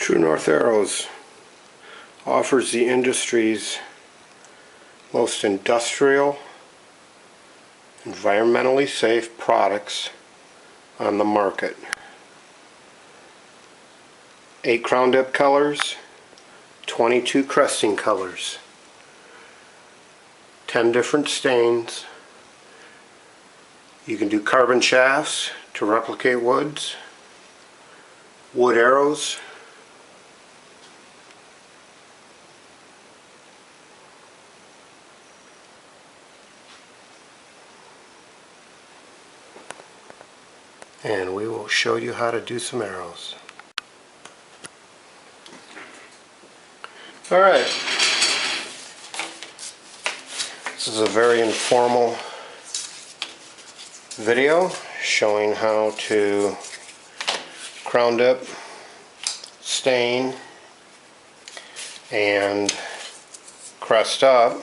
True North Arrows offers the industry's most industrial, environmentally safe products on the market. 8 crown dip colors, 22 cresting colors, 10 different stains. You can do carbon shafts to replicate woods, wood arrows, and we will show you how to do some arrows. Alright, this is a very informal video showing how to crown dip, stain, and crest up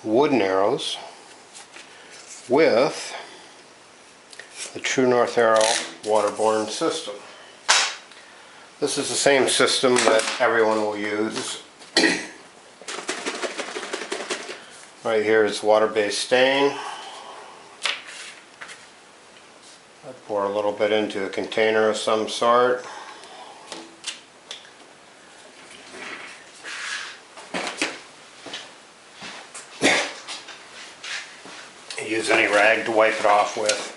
wooden arrows with the True North Arrow waterborne system. This is the same system that everyone will use. Right here is water-based stain. I pour a little bit into a container of some sort. Use any rag to wipe it off with.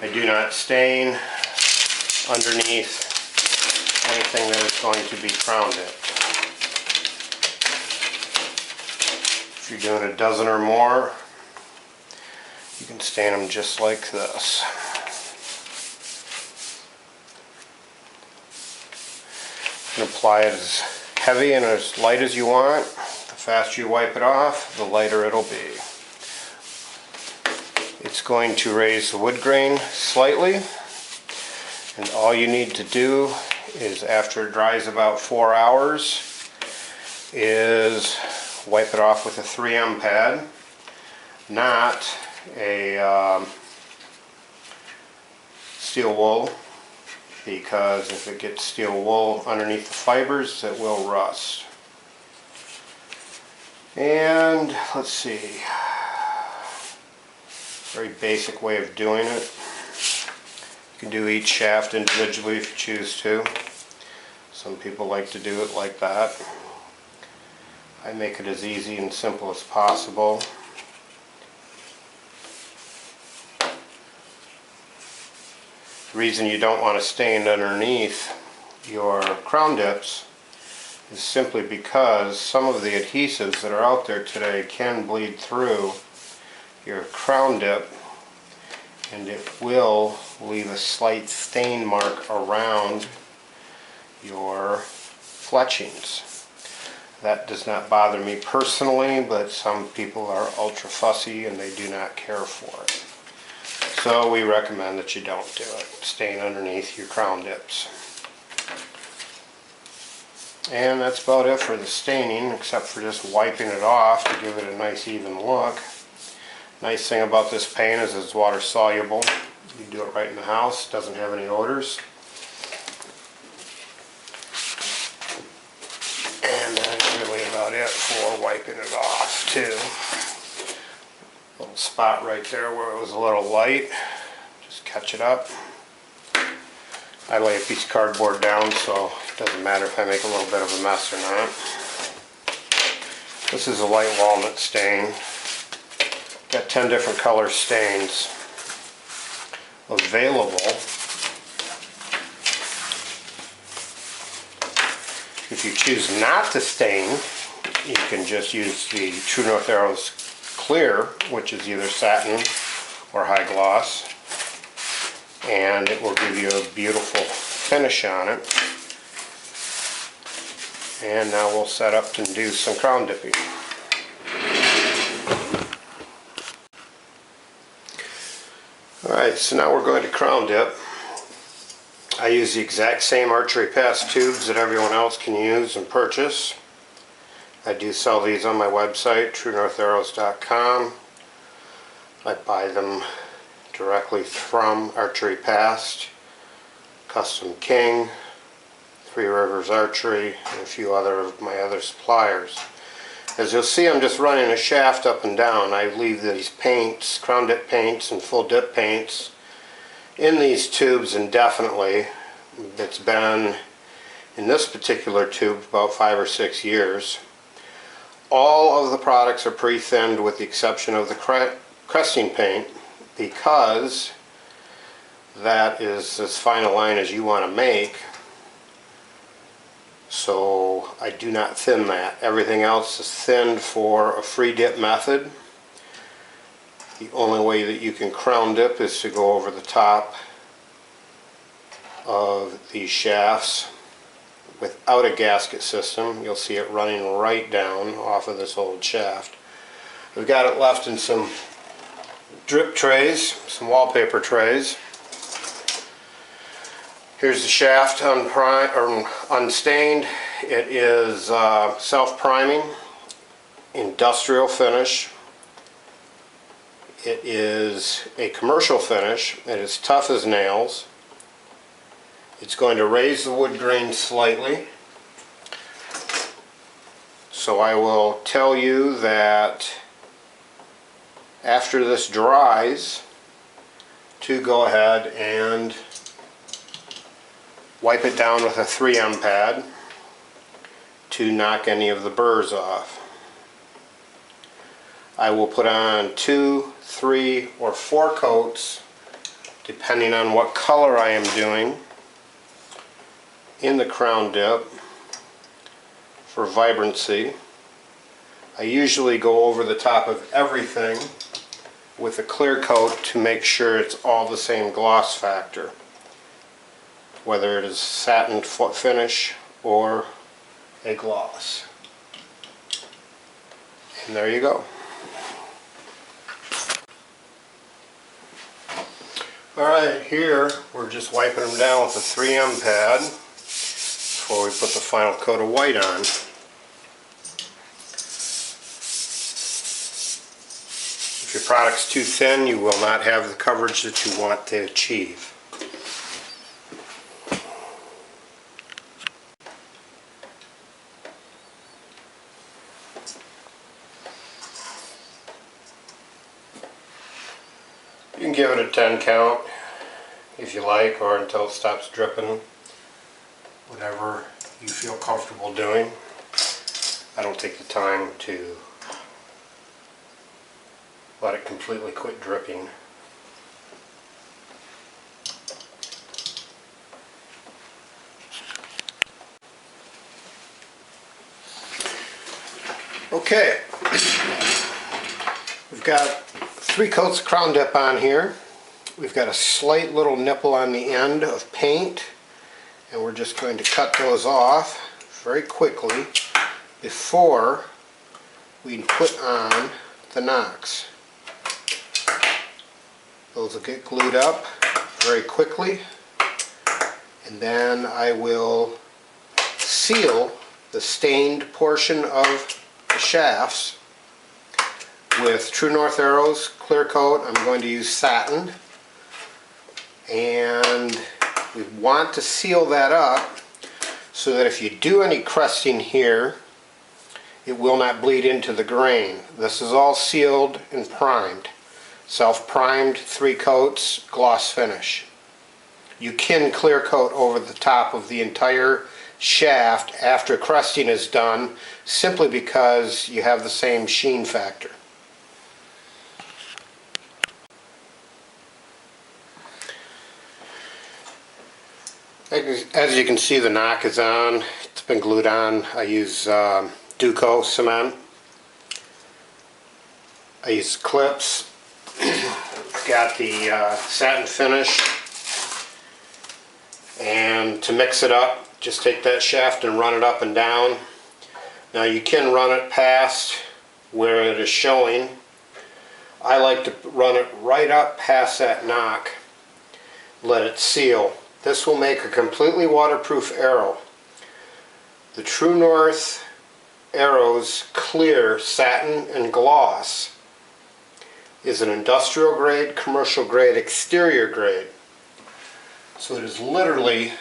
I do not stain underneath anything that is going to be crown dipped. If you're doing a dozen or more, you can stain them just like this. You can apply it as heavy and as light as you want. The faster you wipe it off, the lighter it'll be. It's going to raise the wood grain slightly, and all you need to do is, after it dries about 4 hours, is wipe it off with a 3M pad, not a steel wool, because if it gets steel wool underneath the fibers, it will rust. And let's see, very basic way of doing it. You can do each shaft individually if you choose to. Some people like to do it like that. I make it as easy and simple as possible. The reason you don't want to stain underneath your crown dips is simply because some of the adhesives that are out there today can bleed through your crown dip, and it will leave a slight stain mark around your fletchings. That does not bother me personally, but some people are ultra fussy and they do not care for it. So we recommend that you don't do it. Stain underneath your crown dips. And that's about it for the staining, except for just wiping it off to give it a nice even look. Nice thing about this paint is it's water soluble. You do it right in the house, doesn't have any odors. And that's really about it for wiping it off too. Little spot right there where it was a little light, just catch it up. I lay a piece of cardboard down, so it doesn't matter if I make a little bit of a mess or not. This is a light walnut stain. Got 10 different color stains available. If you choose not to stain, you can just use the True North Arrows Clear, which is either satin or high gloss, and it will give you a beautiful finish on it. And now we'll set up and do some crown dipping. Alright, so now we're going to crown dip. I use the exact same archery pass tubes that everyone else can use and purchase. I do sell these on my website, truenortharrows.com. I buy them directly from Archery Past, Custom King, Three Rivers Archery, and a few of my other suppliers. As you'll see, I'm just running a shaft up and down. I leave these paints, crown dip paints and full dip paints, in these tubes indefinitely. It's been in this particular tube about 5 or 6 years. All of the products are pre-thinned with the exception of the cresting paint, because that is as fine a line as you want to make. So I do not thin that. Everything else is thinned for a free dip method. The only way that you can crown dip is to go over the top of these shafts without a gasket system. You'll see it running right down off of this old shaft. We've got it left in some drip trays, some wallpaper trays. Here's the shaft unstained. It is self-priming, industrial finish. It is a commercial finish. It is tough as nails. It's going to raise the wood grain slightly. So I will tell you that after this dries, to go ahead and wipe it down with a 3M pad to knock any of the burrs off. I will put on 2, 3, or 4 coats, depending on what color I am doing, in the crown dip for vibrancy. I usually go over the top of everything with a clear coat to make sure it's all the same gloss factor, whether it is satin finish or a gloss. And there you go. Alright, here we're just wiping them down with a 3M pad before we put the final coat of white on. If your product's too thin, you will not have the coverage that you want to achieve. You can give it a 10 count if you like, or until it stops dripping. Whatever you feel comfortable doing. I don't take the time to let it completely quit dripping. Okay, we've got 3 coats of crown dip on here. We've got a slight little nipple on the end of paint, and we're just going to cut those off very quickly before we put on the nocks. Those will get glued up very quickly, and then I will seal the stained portion of the shafts with True North arrows, clear coat. I'm going to use satin, and we want to seal that up so that if you do any cresting here, it will not bleed into the grain. This is all sealed and primed. Self-primed, 3 coats, gloss finish. You can clear coat over the top of the entire shaft after cresting is done, simply because you have the same sheen factor. As you can see, the knock is on. It's been glued on. I use Duco cement. I use clips. It's got the satin finish. And to mix it up, just take that shaft and run it up and down. Now you can run it past where it is showing. I like to run it right up past that knock. Let it seal. This will make a completely waterproof arrow. The True North arrows clear satin and gloss is an industrial grade, commercial grade, exterior grade. So it is literally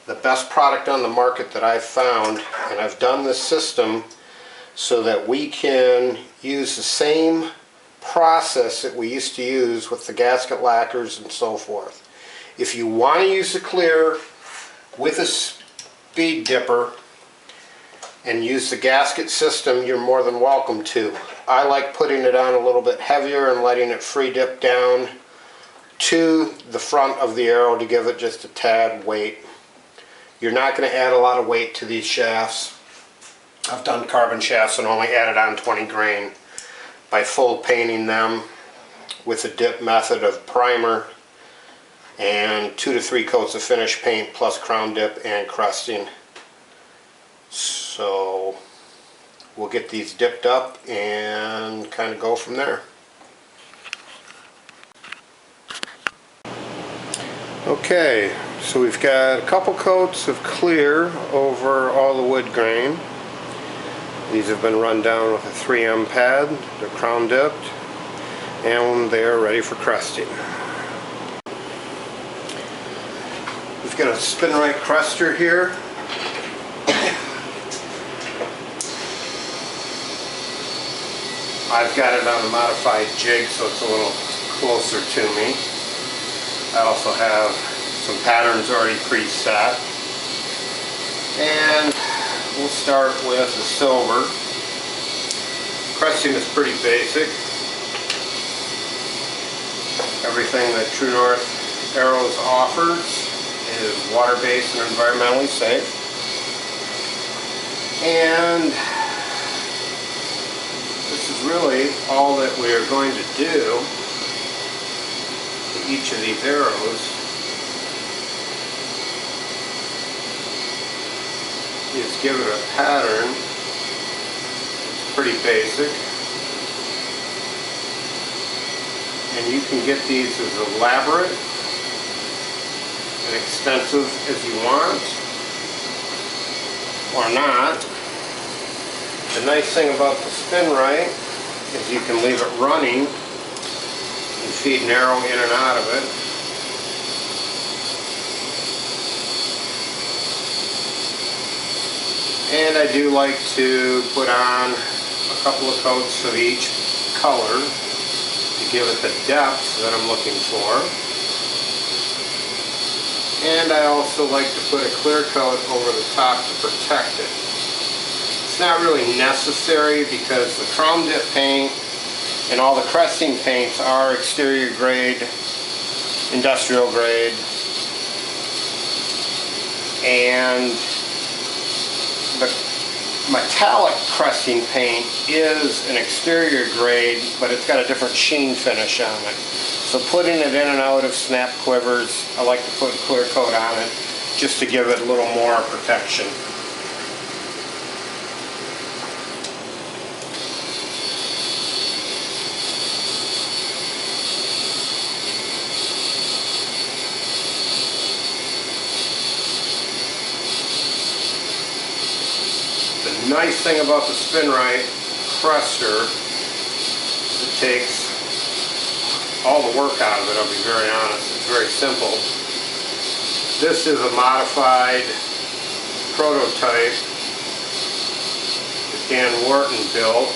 the best product on the market that I've found, and I've done this system so that we can use the same process that we used to use with the gasket lacquers and so forth. If you want to use the clear with a speed dipper and use the gasket system, you're more than welcome to. I like putting it on a little bit heavier and letting it free dip down to the front of the arrow to give it just a tad weight. You're not going to add a lot of weight to these shafts. I've done carbon shafts and only added on 20 grain by full painting them with a dip method of primer and 2 to 3 coats of finish paint plus crown dip and crusting. So we'll get these dipped up and kind of go from there. Okay, so we've got a couple coats of clear over all the wood grain. These have been run down with a 3M pad. They're crown dipped and they are ready for crusting. We've got a spin right cruster here. I've got it on a modified jig so it's a little closer to me. I also have some patterns already preset. And we'll start with the silver. Cresting is pretty basic. Everything that True North Arrows offers is water-based and environmentally safe. And this is really all that we are going to do to each of these arrows is give it a pattern. It's pretty basic. And you can get these as elaborate and extensive as you want, or not. The nice thing about the spin right is you can leave it running and feed an arrow in and out of it. And I do like to put on a couple of coats of each color to give it the depth that I'm looking for. And I also like to put a clear coat over the top to protect it. It's not really necessary because the crown dip paint and all the cresting paints are exterior grade, industrial grade, and the metallic cresting paint is an exterior grade, but it's got a different sheen finish on it. So putting it in and out of snap quivers, I like to put a clear coat on it just to give it a little more protection. The nice thing about the spin right cruster, it takes all the work out of it, I'll be very honest. It's very simple. This is a modified prototype that Dan Wharton built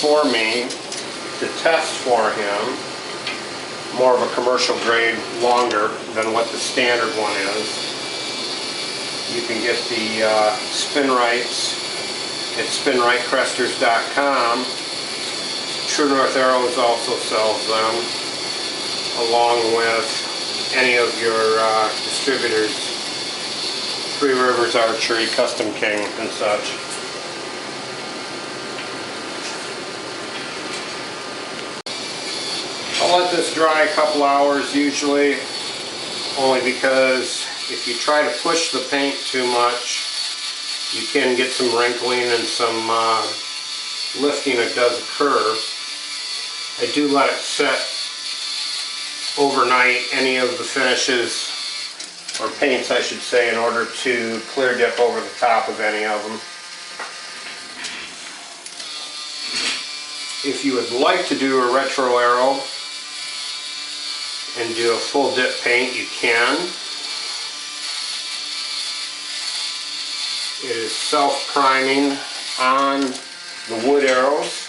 for me to test for him. More of a commercial grade, longer than what the standard one is. You can get the spin rights at spinrightcresters.com. True North Arrows also sells them, along with any of your distributors, Three Rivers Archery, Custom King, and such. I'll let this dry a couple hours usually, only because if you try to push the paint too much, you can get some wrinkling and some lifting that does occur. I do let it set overnight, any of the finishes, or paints I should say, in order to clear dip over the top of any of them. If you would like to do a retro arrow and do a full dip paint, you can. It is self-priming on the wood arrows.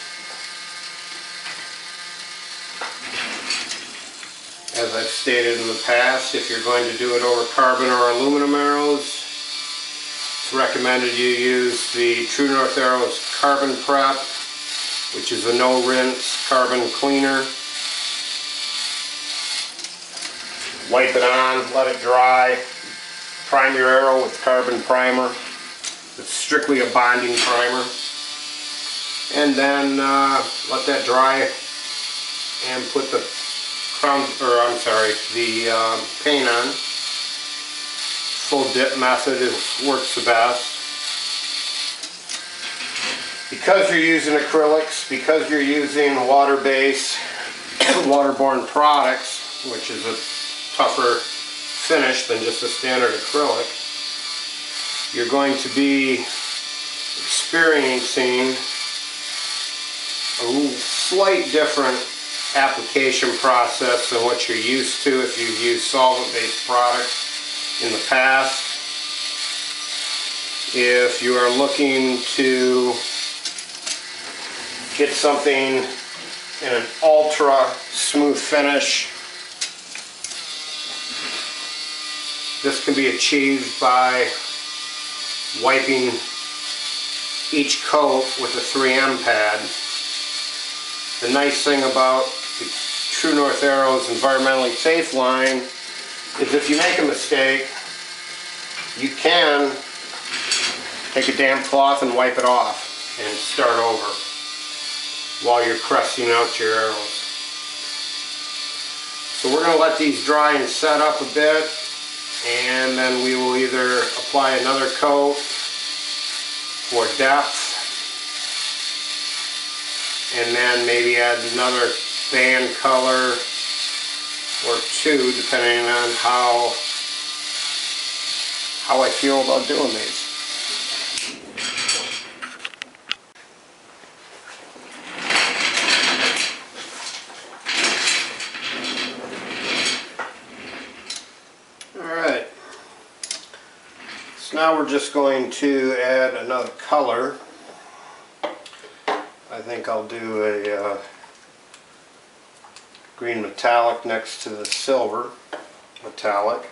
As I've stated in the past, if you're going to do it over carbon or aluminum arrows, it's recommended you use the True North Arrows Carbon Prep, which is a no-rinse carbon cleaner. Wipe it on, let it dry, prime your arrow with carbon primer. It's strictly a bonding primer. And then let that dry and put the paint on. Full dip method works the best. Because you're using acrylics, because you're using water-based, waterborne products, which is a tougher finish than just a standard acrylic, you're going to be experiencing a slight different application process than what you're used to if you've used solvent-based products in the past. If you are looking to get something in an ultra smooth finish, this can be achieved by wiping each coat with a 3M pad. The nice thing about the True North Arrows environmentally safe line is if you make a mistake, you can take a damp cloth and wipe it off and start over while you're cresting out your arrows. So we're going to let these dry and set up a bit, and then we will either apply another coat for depth, and then maybe add another band color or two, depending on how I feel about doing these. Alright, so now we're just going to add another color. I think I'll do a green metallic next to the silver metallic.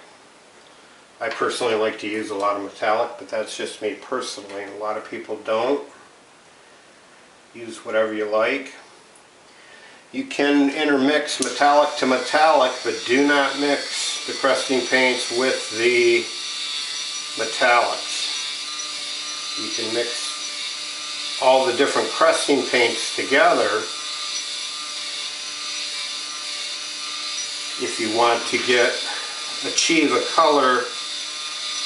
I personally like to use a lot of metallic, but that's just me personally. A lot of people don't. Use whatever you like. You can intermix metallic to metallic, but do not mix the cresting paints with the metallics. You can mix all the different cresting paints together if you want to achieve a color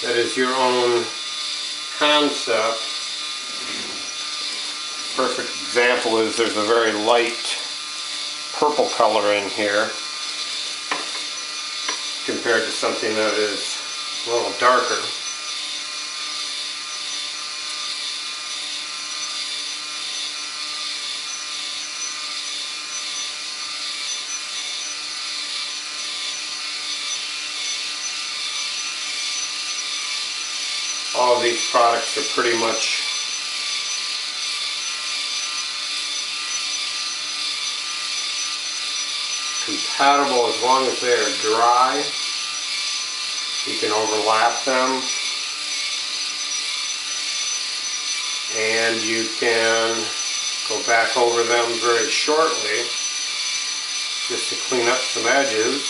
that is your own concept. Perfect example is there's a very light purple color in here compared to something that is a little darker. All of these products are pretty much compatible as long as they are dry. You can overlap them, and you can go back over them very shortly just to clean up some edges,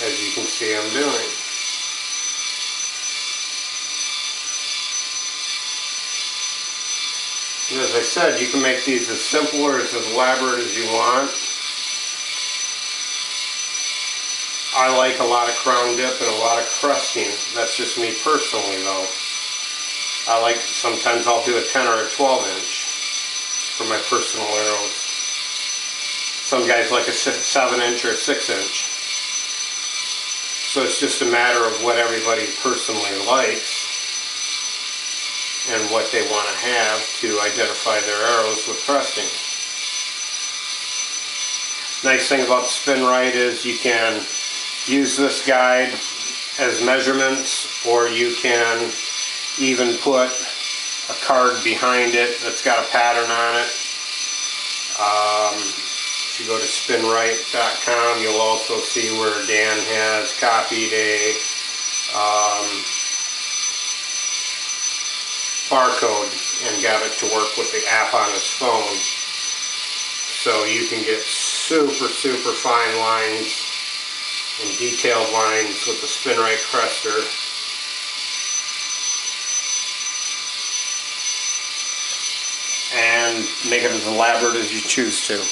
as you can see I'm doing. And as I said, you can make these as simple or as elaborate as you want. I like a lot of crown dip and a lot of crusting. That's just me personally though. Sometimes I'll do a 10 or a 12 inch for my personal arrows. Some guys like a 7 inch or a 6 inch. So it's just a matter of what everybody personally likes and what they want to have to identify their arrows with cresting. Nice thing about Spin Right is you can use this guide as measurements, or you can even put a card behind it that's got a pattern on it. If you go to spinright.com, you'll also see where Dan has copied a barcode and got it to work with the app on his phone. So you can get super fine lines and detailed lines with the SpinRite Crester. And make it as elaborate as you choose to.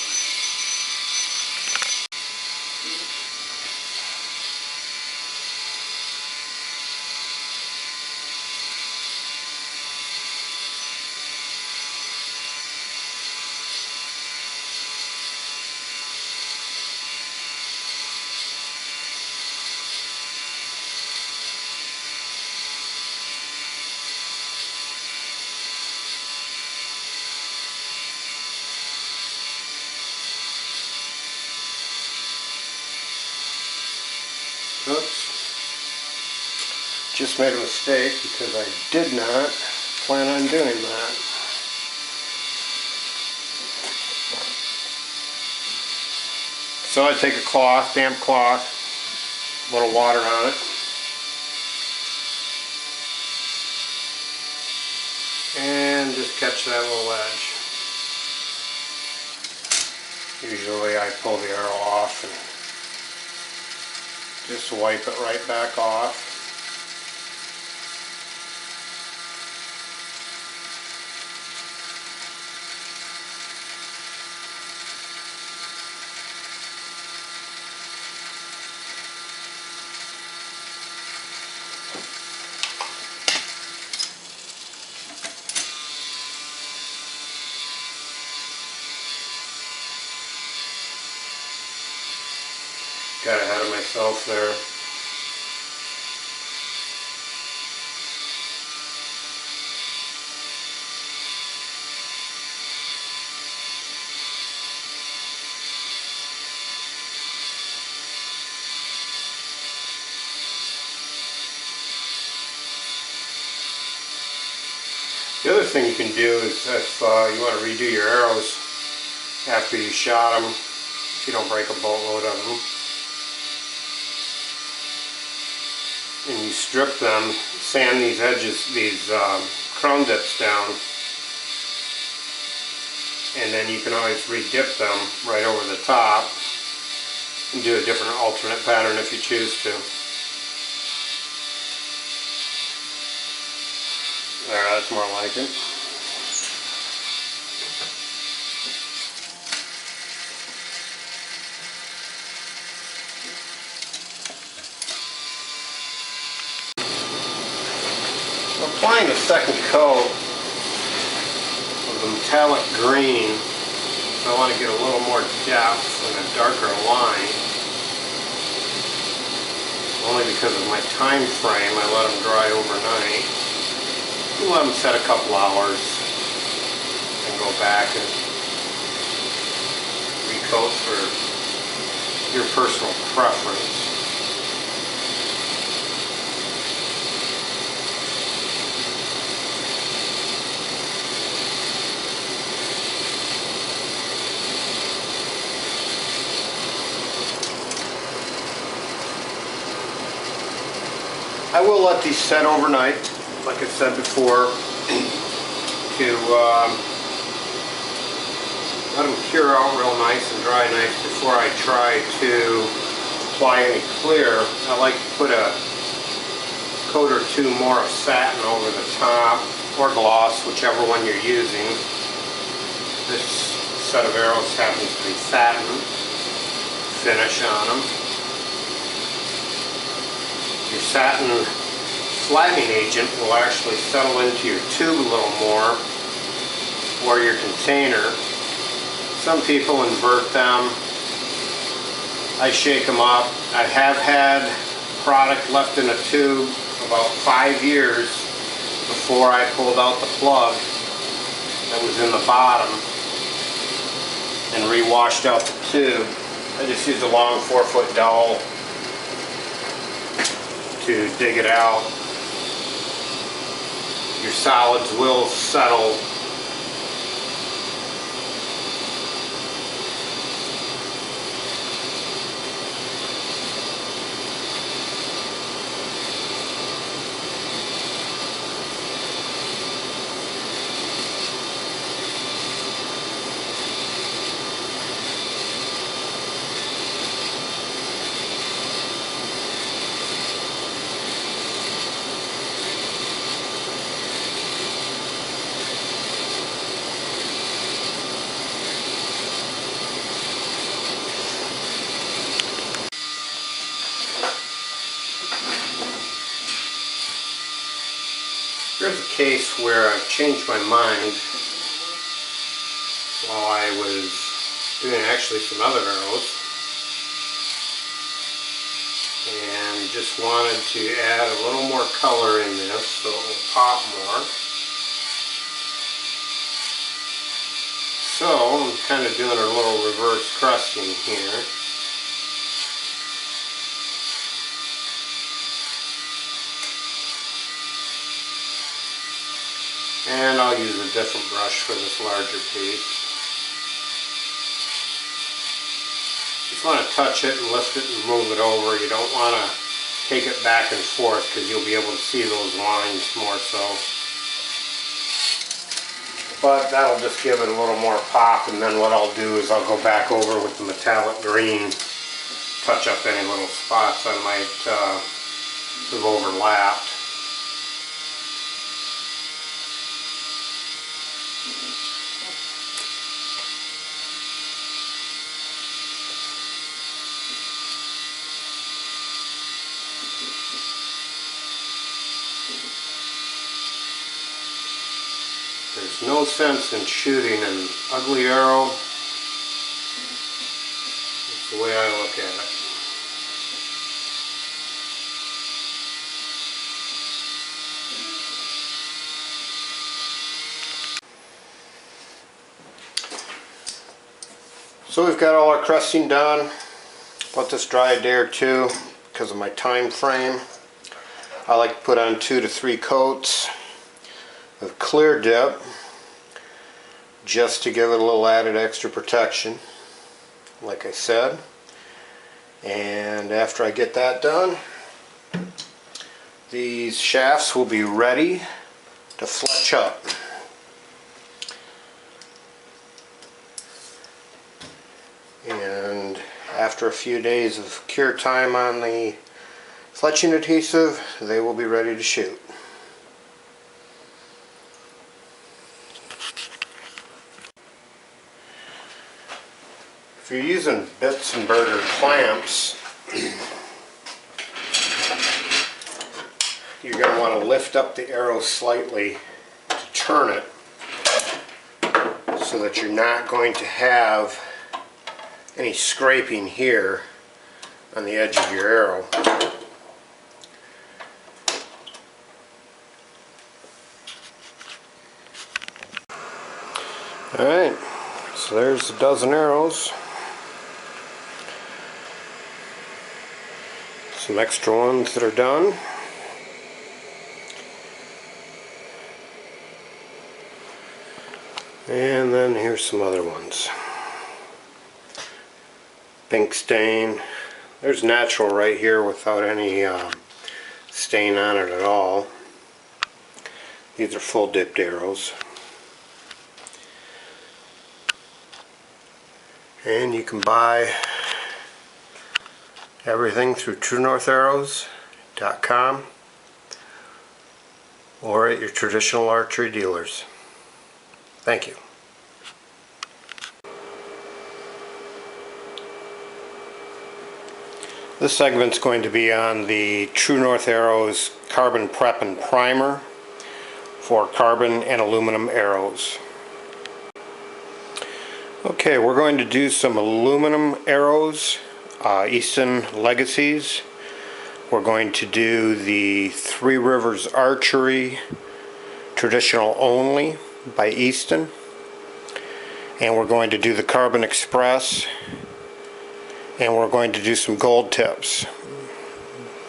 Oops. Just made a mistake because I did not plan on doing that. So I take a cloth, damp cloth, a little water on it, and just catch that little edge. Usually I pull the arrow off and just wipe it right back off. Got ahead of myself there. The other thing you can do is if you want to redo your arrows after you shot them, if you don't break a boatload of them, and you strip them, sand these edges, these crown dips down, and then you can always re-dip them right over the top and do a different alternate pattern if you choose to. There, that's more like it. Applying a second coat of the metallic green, so I want to get a little more depth and a darker line. Only because of my time frame, I let them dry overnight. You let them set a couple hours and go back and recoat for your personal preference. I will let these set overnight, like I said before, to let them cure out real nice and dry nice before I try to apply any clear. I like to put a coat or two more of satin over the top, or gloss, whichever one you're using. This set of arrows happens to be satin finish on them. Your satin flattening agent will actually settle into your tube a little more, or your container. Some people invert them. I shake them up. I have had product left in a tube about 5 years before I pulled out the plug that was in the bottom and re-washed out the tube. I just used a long 4-foot dowel to dig it out. your solids will settle. Here's a case where I've changed my mind while I was doing actually some other arrows, and just wanted to add a little more color in this so it will pop more. So I'm kind of doing a little reverse crusting here. And I'll use a different brush for this larger piece. Just want to touch it and lift it and move it over. You don't want to take it back and forth because you'll be able to see those lines more so. But that'll just give it a little more pop, and then what I'll do is I'll go back over with the metallic green, touch up any little spots I might have overlapped. There's no sense in shooting an ugly arrow. That's the way I look at it. So we've got all our crusting done. Let this dry a day or two because of my time frame. I like to put on 2 to 3 coats of clear dip just to give it a little added extra protection, like I said. And after I get that done, these shafts will be ready to fletch up. And after a few days of cure time on the fletching adhesive, they will be ready to shoot. If you're using bits and burger clamps, you're going to want to lift up the arrow slightly to turn it so that you're not going to have any scraping here on the edge of your arrow. Alright, so there's a dozen arrows. Some extra ones that are done. And then here's some other ones. Pink stain. There's natural right here without any stain on it at all. These are full dipped arrows. And you can buy everything through TrueNorthArrows.com or at your traditional archery dealers. Thank you. This segment's going to be on the True North Arrows Carbon Prep and Primer for carbon and aluminum arrows. Okay, we're going to do some aluminum arrows, Easton Legacies. We're going to do the Three Rivers Archery Traditional Only by Easton. And we're going to do the Carbon Express. And we're going to do some gold tips.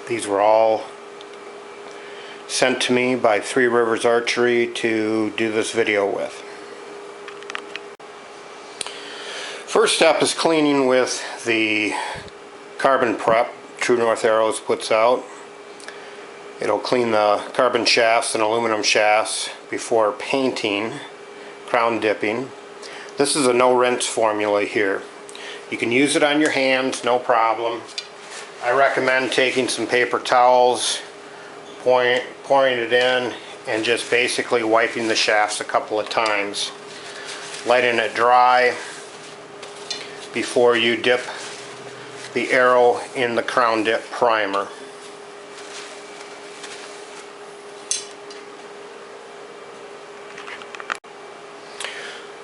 These were all sent to me by Three Rivers Archery to do this video with. First step is cleaning with the carbon prep True North Arrows puts out. It'll clean the carbon shafts and aluminum shafts before painting, crown dipping. This is a no rinse formula here. You can use it on your hands, no problem. I recommend taking some paper towels, pouring it in, and just basically wiping the shafts a couple of times. Letting it dry before you dip the arrow in the crown dip primer.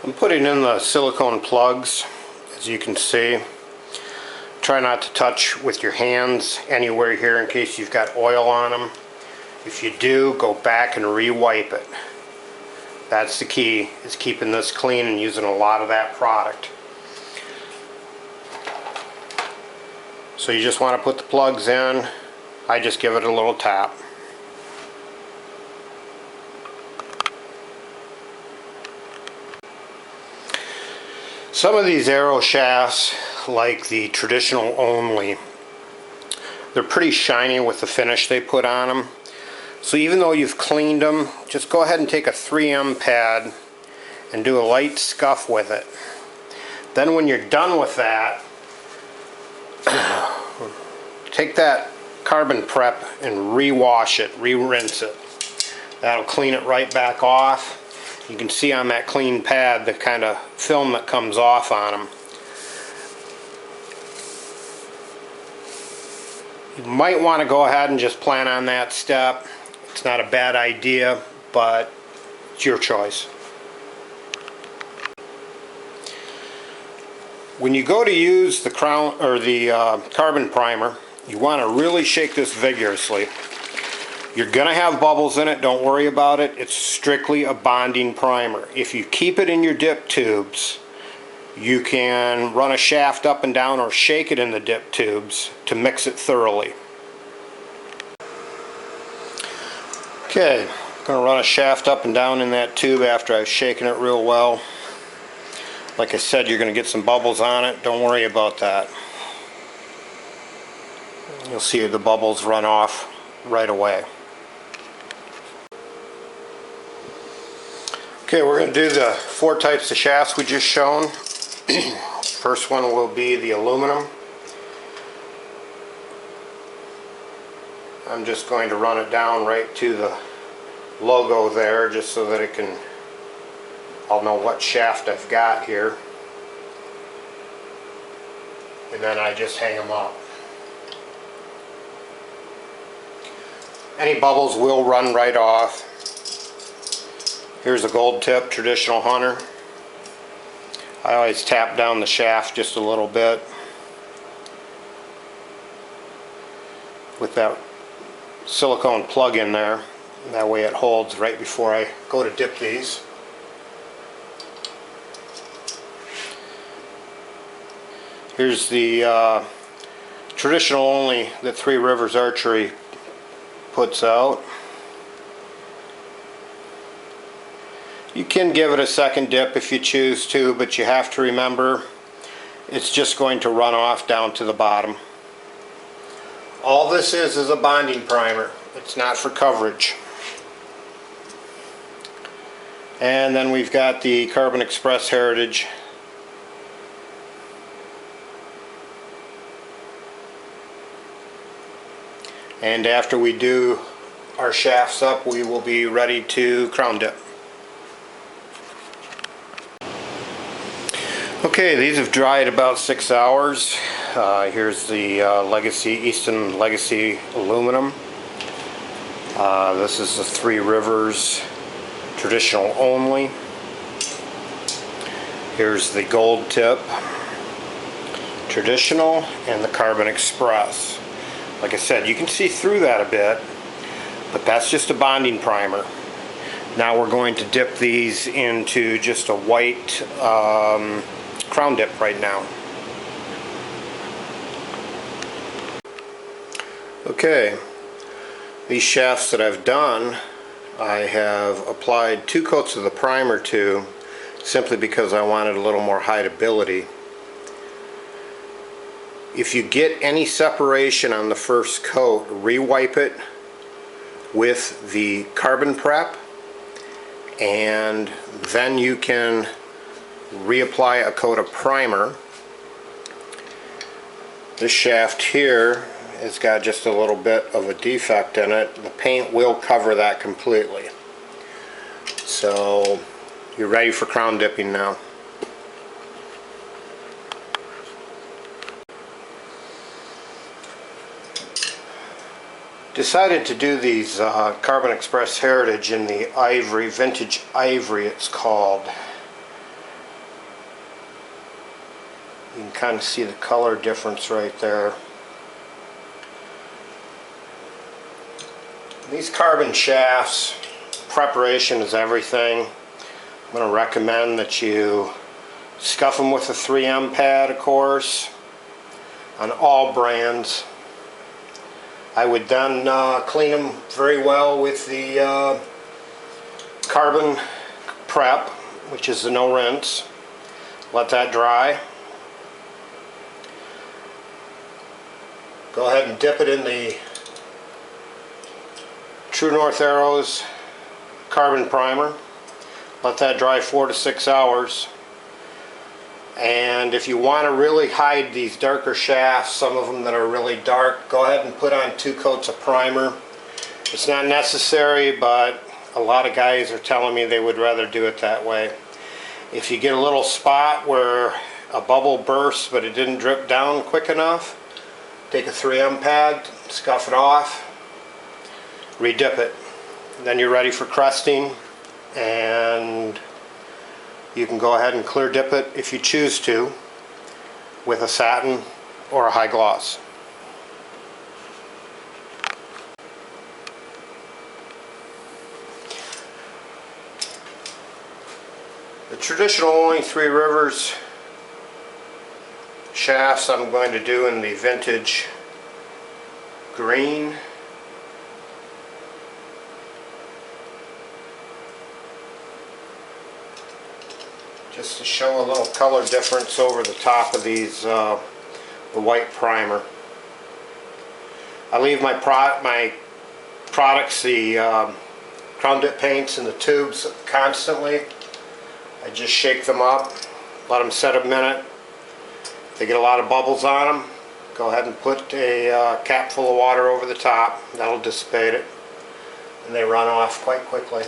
I'm putting in the silicone plugs, as you can see. Try not to touch with your hands anywhere here in case you've got oil on them. If you do, go back and re-wipe it. That's the key, is keeping this clean and using a lot of that product. So you just want to put the plugs in. I just give it a little tap. Some of these arrow shafts, like the traditional only, they're pretty shiny with the finish they put on them. So even though you've cleaned them, just go ahead and take a 3M pad and do a light scuff with it. Then when you're done with that, take that carbon prep and re-wash it, re-rinse it. That'll clean it right back off. You can see on that clean pad the kind of film that comes off on them. You might want to go ahead and just plan on that step. It's not a bad idea, but it's your choice. When you go to use the crown or the carbon primer, you want to really shake this vigorously. You're going to have bubbles in it, don't worry about it. It's strictly a bonding primer. If you keep it in your dip tubes, you can run a shaft up and down or shake it in the dip tubes to mix it thoroughly. Okay, I'm going to run a shaft up and down in that tube after I've shaken it real well. Like I said, you're going to get some bubbles on it. Don't worry about that. You'll see the bubbles run off right away. Okay, we're going to do the 4 types of shafts we just shown. First one will be the aluminum. I'm just going to run it down right to the logo there, just so that I'll know what shaft I've got here. And then I just hang them up. Any bubbles will run right off. Here's a gold tip traditional hunter. I always tap down the shaft just a little bit with that silicone plug in there. That way it holds right before I go to dip these. Here's the traditional only that Three Rivers Archery puts out. You can give it a second dip if you choose to, but you have to remember it's just going to run off down to the bottom. All this is a bonding primer. It's not for coverage. And then we've got the Carbon Express Heritage. And after we do our shafts up, we will be ready to crown dip. Okay, these have dried about 6 hours. Here's the Easton Legacy aluminum. This is the Three Rivers traditional only. Here's the gold tip traditional and the Carbon Express. Like I said, you can see through that a bit, but that's just a bonding primer. Now we're going to dip these into just a white crown dip right now. Okay, These shafts that I've done, I have applied 2 coats of the primer to, simply because I wanted a little more hideability. If you get any separation on the first coat, re-wipe it with the carbon prep, and then you can reapply a coat of primer. This shaft here has got just a little bit of a defect in it. The paint will cover that completely. So you're ready for crown dipping now. Decided to do these Carbon Express Heritage in the ivory, vintage ivory it's called. You can kind of see the color difference right there. These carbon shafts, preparation is everything. I'm going to recommend that you scuff them with a 3M pad, of course, on all brands. I would then clean them very well with the carbon prep, which is the no rinse. Let that dry. Go ahead and dip it in the True North Arrows carbon primer. Let that dry 4 to 6 hours. And if you want to really hide these darker shafts, some of them that are really dark, go ahead and put on 2 coats of primer. It's not necessary, but a lot of guys are telling me they would rather do it that way. If you get a little spot where a bubble bursts but it didn't drip down quick enough, take a 3M pad, scuff it off, re-dip it. Then you're ready for cresting, and you can go ahead and clear dip it if you choose to with a satin or a high gloss. The traditional only Three Rivers shafts I'm going to do in the vintage green. Just to show a little color difference over the top of these, the white primer. I leave my products, the crown dip paints in the tubes constantly. I just shake them up, let them set a minute. If they get a lot of bubbles on them, go ahead and put a cap full of water over the top. That'll dissipate it, and they run off quite quickly.